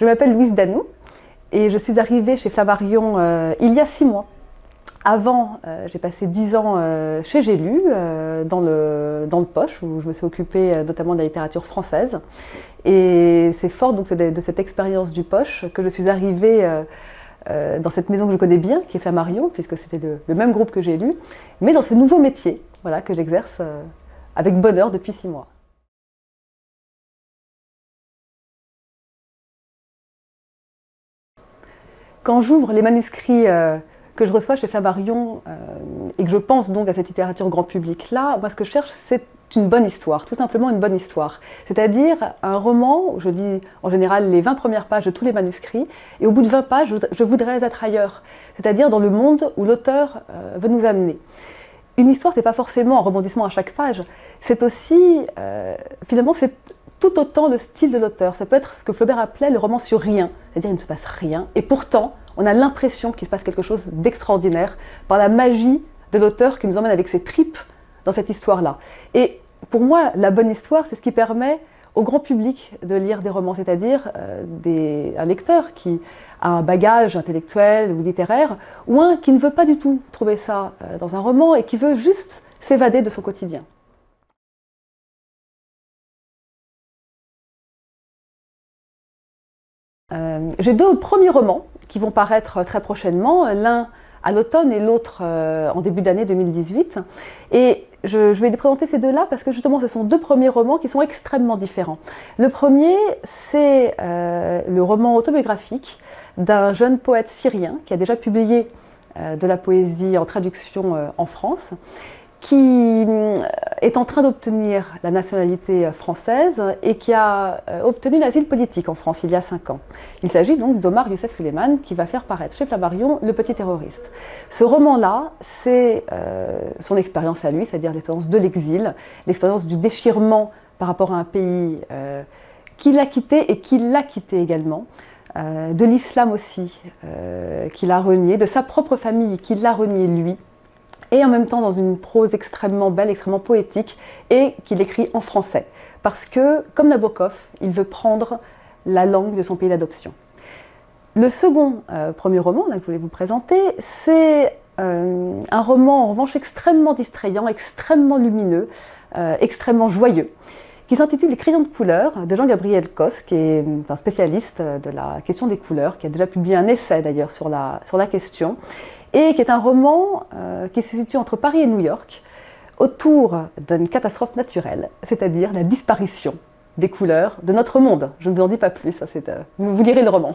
Je m'appelle Louise Danou et je suis arrivée chez Flammarion il y a 6 mois. Avant, j'ai passé 10 ans chez J'ai lu, dans le Poche, où je me suis occupée notamment de la littérature française. Et c'est fort donc, de cette expérience du Poche que je suis arrivée dans cette maison que je connais bien, qui est Flammarion, puisque c'était le même groupe que J'ai lu, mais dans ce nouveau métier voilà, que j'exerce avec bonheur depuis 6 mois. Quand j'ouvre les manuscrits que je reçois chez Flammarion et que je pense donc à cette littérature grand public là, moi ce que je cherche c'est une bonne histoire, tout simplement une bonne histoire. C'est-à-dire un roman où je lis en général les 20 premières pages de tous les manuscrits et au bout de 20 pages je voudrais être ailleurs, c'est-à-dire dans le monde où l'auteur veut nous amener. Une histoire c'est pas forcément un rebondissement à chaque page, c'est aussi, finalement c'est tout autant le style de l'auteur. Ça peut être ce que Flaubert appelait le roman sur rien, c'est-à-dire il ne se passe rien, et pourtant on a l'impression qu'il se passe quelque chose d'extraordinaire par la magie de l'auteur qui nous emmène avec ses tripes dans cette histoire-là. Et pour moi, la bonne histoire, c'est ce qui permet au grand public de lire des romans, c'est-à-dire un lecteur qui a un bagage intellectuel ou littéraire, ou un qui ne veut pas du tout trouver ça dans un roman et qui veut juste s'évader de son quotidien. J'ai 2 premiers romans qui vont paraître très prochainement, l'un à l'automne et l'autre en début d'année 2018. Et je vais les présenter ces deux-là parce que justement ce sont 2 premiers romans qui sont extrêmement différents. Le premier, c'est le roman autobiographique d'un jeune poète syrien qui a déjà publié de la poésie en traduction en France, qui est en train d'obtenir la nationalité française et qui a obtenu l'asile politique en France il y a 5 ans. Il s'agit donc d'Omar Youssef Souleymane qui va faire paraître chez Flammarion Le Petit Terroriste. Ce roman-là, c'est son expérience à lui, c'est-à-dire l'expérience de l'exil, l'expérience du déchirement par rapport à un pays qu'il a quitté et qui l'a quitté également, de l'islam aussi qu'il a renié, de sa propre famille qui l'a renié lui, et en même temps dans une prose extrêmement belle, extrêmement poétique, et qu'il écrit en français. Parce que, comme Nabokov, il veut prendre la langue de son pays d'adoption. Le second premier roman là, que je voulais vous présenter, c'est un roman en revanche extrêmement distrayant, extrêmement lumineux, extrêmement joyeux, qui s'intitule Les crayons de couleur de Jean-Gabriel Cos, qui est un spécialiste de la question des couleurs, qui a déjà publié un essai d'ailleurs sur la question, et qui est un roman qui se situe entre Paris et New York, autour d'une catastrophe naturelle, c'est-à-dire la disparition des couleurs de notre monde. Je ne vous en dis pas plus, vous lirez le roman.